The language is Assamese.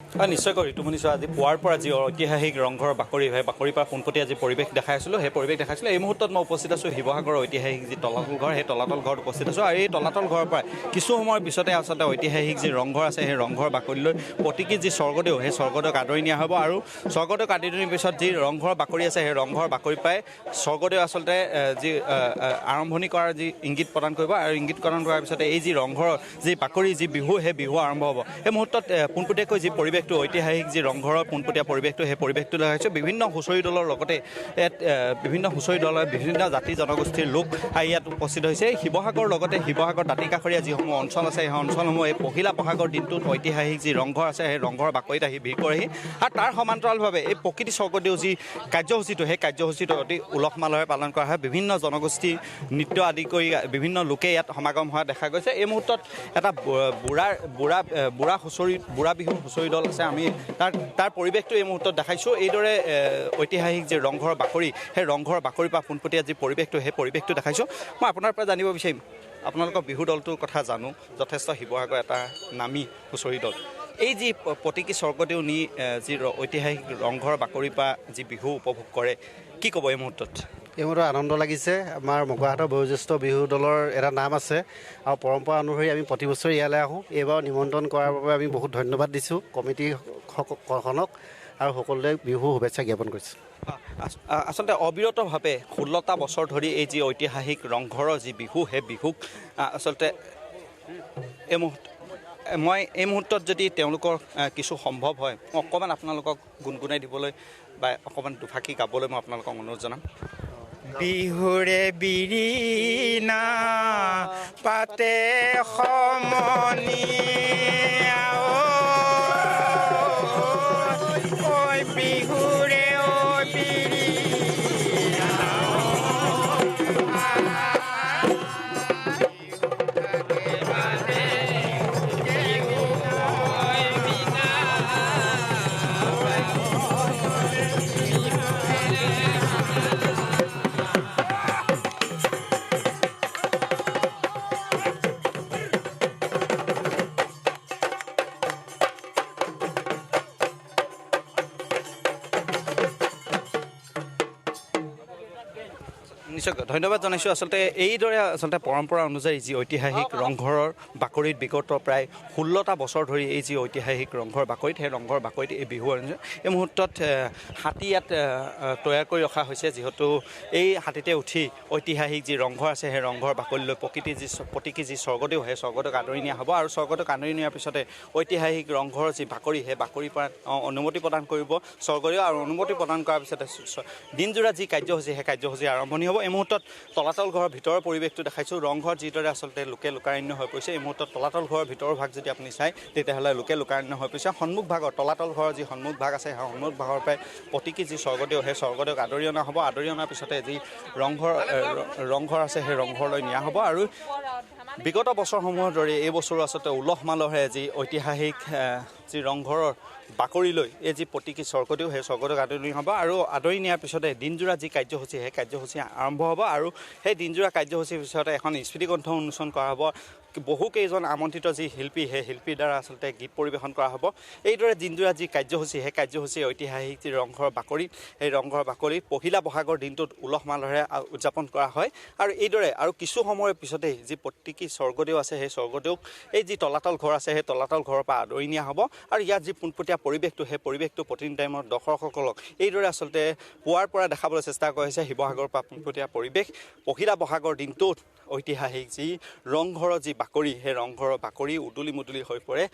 নিশ্চয়কৈ ঋতুমণি চোৱা আজি পুৱাৰ পৰা যি ঐতিহাসিক ৰংঘৰ বাকৰিৰ পৰা পোনপটীয়া যি পৰিৱেশ দেখাই আছিলোঁ সেই পৰিৱেশ দেখাইছিলোঁ। এই মুহূৰ্তত মই উপস্থিত আছোঁ শিৱসাগৰৰ ঐতিহাসিক যি তলাতল ঘৰ, সেই তলাতল ঘৰত উপস্থিত আছোঁ। আৰু এই তলাতল ঘৰৰ পৰা কিছু সময়ৰ পিছতে আচলতে ঐতিহাসিক যি ৰংঘৰ আছে সেই ৰংঘৰ বাকৰিলৈ প্ৰতীকী যি স্বৰ্গদেউ সেই স্বৰ্গদেউক আদৰি নিয়া হ'ব। আৰু স্বৰ্গদেউক আদৰি নিয়াৰ পিছত যি ৰংঘৰ বাকৰি আছে সেই ৰংঘৰ বাকৰিৰ পৰাই স্বৰ্গদেউ আচলতে যি আৰম্ভণি কৰাৰ যি ইংগিত প্ৰদান কৰিব। আৰু ইংগিত প্ৰদান কৰাৰ পিছতে এই যি ৰংঘৰৰ যি বাকৰি যি বিহু সেই বিহু আৰম্ভ হ'ব। এই মুহূৰ্তত পোনপটীয়াকৈ যি পৰিৱেশটো ঐতিহাসিক যি ৰংঘৰৰ পোনপটীয়া পৰিৱেশটো সেই পৰিৱেশটো দেখাইছোঁ। বিভিন্ন হুঁচৰি দলৰ লগতে বিভিন্ন হুঁচৰি দলৰ বিভিন্ন জাতি জনগোষ্ঠীৰ লোক ইয়াত উপস্থিত হৈছে। শিৱসাগৰ লগতে শিৱসাগৰ দাঁতিকাষৰীয়া যিসমূহ অঞ্চল আছে সেই অঞ্চলসমূহ এই পহিলা বহাগৰ দিনটোত ঐতিহাসিক যি ৰংঘৰ আছে সেই ৰংঘৰ বাকৰিত আহি ভিৰ কৰেহি। আৰু তাৰ সমান্তৰালভাৱে এই প্ৰকৃতি স্বৰ্গদেউ যি কাৰ্যসূচীটো সেই কাৰ্যসূচীটো অতি উলহ মালহেৰে পালন কৰা হয়। বিভিন্ন জনগোষ্ঠী নৃত্য আদি কৰি বিভিন্ন লোকে ইয়াত সমাগম হোৱা দেখা গৈছে। এই মুহূৰ্তত এটা বুঢ়া বিহু হুঁচৰি দল আছে। আমি তাৰ পৰিৱেশটো এই মুহূৰ্তত দেখাইছোঁ। এইদৰে ঐতিহাসিক যি ৰংঘৰ বাকৰি সেই ৰংঘৰ বাকৰিৰ পৰা পোনপটীয়া যি পৰিৱেশটো সেই পৰিৱেশটো দেখাইছোঁ। মই আপোনাৰ পৰা জানিব বিচাৰিম, আপোনালোকৰ বিহু দলটোৰ কথা জানো, যথেষ্ট শিৱসাগৰ এটা নামী হুঁচৰি দল। এই যি প্ৰতীকী স্বৰ্গদেউ নি যি ঐতিহাসিক ৰংঘৰ বাকৰিৰ পৰা যি বিহু উপভোগ কৰে, কি ক'ব এই মুহূৰ্তত? এই মুহূৰ্তত আনন্দ লাগিছে। আমাৰ মগুৱাহাটৰ বয়োজ্যেষ্ঠ বিহু দলৰ এটা নাম আছে আৰু পৰম্পৰা অনুসৰি আমি প্ৰতি বছৰে ইয়ালৈ আহোঁ। এইবাৰ নিমন্ত্ৰণ কৰাৰ বাবে আমি বহুত ধন্যবাদ দিছোঁ কমিটিখনক আৰু সকলোৱে বিহু শুভেচ্ছা জ্ঞাপন কৰিছোঁ। আচলতে অবিৰতভাৱে 16টা বছৰ ধৰি এই যি ঐতিহাসিক ৰংঘৰৰ যি বিহু সেই বিহুক আচলতে মই এই মুহূৰ্তত যদি তেওঁলোকৰ কিছু সম্ভৱ হয় মই অকণমান আপোনালোকক গুণগুণাই দিবলৈ বা অকণমান দুফাকি গাবলৈ মই আপোনালোকক অনুৰোধ জনাম। বিহুৰে বিৰিণা পাতে সমনি বিহুৰে নিশ্চয় ধন্যবাদ জনাইছোঁ। আচলতে এইদৰে আচলতে পৰম্পৰা অনুযায়ী যি ঐতিহাসিক ৰংঘৰৰ বাকৰিত বিগত প্ৰায় 16টা বছৰ ধৰি এই যি ঐতিহাসিক ৰংঘৰ বাকৰিত সেই ৰংঘৰ বাকৰিত এই বিহু এই মুহূৰ্তত হাতী ইয়াত তৈয়াৰ কৰি ৰখা হৈছে। যিহেতু এই হাতীতে উঠি ঐতিহাসিক যি ৰংঘৰ আছে সেই ৰংঘৰ বাকৰিলৈ প্ৰতীকী যি স্বৰ্গদেউ সেই স্বৰ্গদেউক আদৰি নিয়া হ'ব। আৰু স্বৰ্গদেউক আদৰি নিয়াৰ পিছতে ঐতিহাসিক ৰংঘৰৰ যি বাকৰি সেই বাকৰিৰ পৰা অনুমতি প্ৰদান কৰিব স্বৰ্গদেউ। আৰু অনুমতি প্ৰদান কৰাৰ পিছতে দিনজোৰা যি কাৰ্যসূচী সেই কাৰ্যসূচী আৰম্ভণি হ'ব। এই মুহূৰ্তত তলাতল ঘৰৰ ভিতৰৰ পৰিৱেশটো দেখাইছোঁ। ৰংঘৰ যিদৰে আচলতে লোকে লোকাৰণ্য হৈ পৰিছে, এই মুহূৰ্তত তলাতল ঘৰৰ ভিতৰৰ ভাগ যদি আপুনি চায় তেতিয়াহ'লে লোকে লোকাৰণ্য হৈ পৰিছে। সন্মুখ ভাগৰ তলাতল ঘৰৰ যি সন্মুখ ভাগ আছে সেই সন্মুখ ভাগৰ পৰাই প্ৰতীকী যি স্বৰ্গদেউ সেই স্বৰ্গদেউক আদৰি অনা হ'ব। আদৰি অনাৰ পিছতে যি ৰংঘৰ আছে সেই ৰংঘৰলৈ নিয়া হ'ব। আৰু বিগত বছৰসমূহৰ দৰে এই বছৰো আচলতে উলহ মালহেৰে যি ঐতিহাসিক যি ৰংঘৰৰ বাকৰিলৈ এই যি প্ৰতীকী স্বৰ্গদেউ সেই স্বৰ্গদেউক আদৰি নিয়া হ'ব। আৰু আদৰি নিয়াৰ পিছতে দিনজোৰা যি কাৰ্যসূচী সেই কাৰ্যসূচী আৰম্ভ হ'ব। আৰু সেই দিনজোৰা কাৰ্যসূচীৰ পিছতে এখন স্মৃতিগ্ৰন্থ উন্মোচন কৰা হ'ব। বহুকেইজন আমন্ত্ৰিত যি শিল্পী সেই শিল্পীৰ দ্বাৰা আচলতে গীত পৰিৱেশন কৰা হ'ব। এইদৰে দিনজোৰা যি কাৰ্যসূচী সেই কাৰ্যসূচী ঐতিহাসিক যি ৰংঘৰ বাকৰি সেই ৰংঘৰ বাকৰিত পহিলা বহাগৰ দিনটোত উলহ মালহেৰে উদযাপন কৰা হয়। আৰু এইদৰে আৰু কিছু সময়ৰ পিছতেই যি প্ৰতীকী স্বৰ্গদেউ আছে সেই স্বৰ্গদেউক এই যি তলাতল ঘৰ আছে সেই তলাতল ঘৰৰ পৰা আদৰি নিয়া হ'ব। আৰু ইয়াত যি পোনপটীয়া পৰিৱেশটো সেই পৰিৱেশটো প্ৰতিদিন টাইমত দৰ্শকসকলক এইদৰে আচলতে পুৱাৰ পৰা দেখাবলৈ চেষ্টা কৰিছে শিৱসাগৰৰ পৰা পোনপটীয়া পৰিৱেশ পহিলা বহাগৰ দিনটোত ঐতিহাসিক যি ৰংঘৰৰ যি বাকৰি সেই ৰংঘৰৰ বাকৰি উদুলি মুদুলি হৈ পৰে।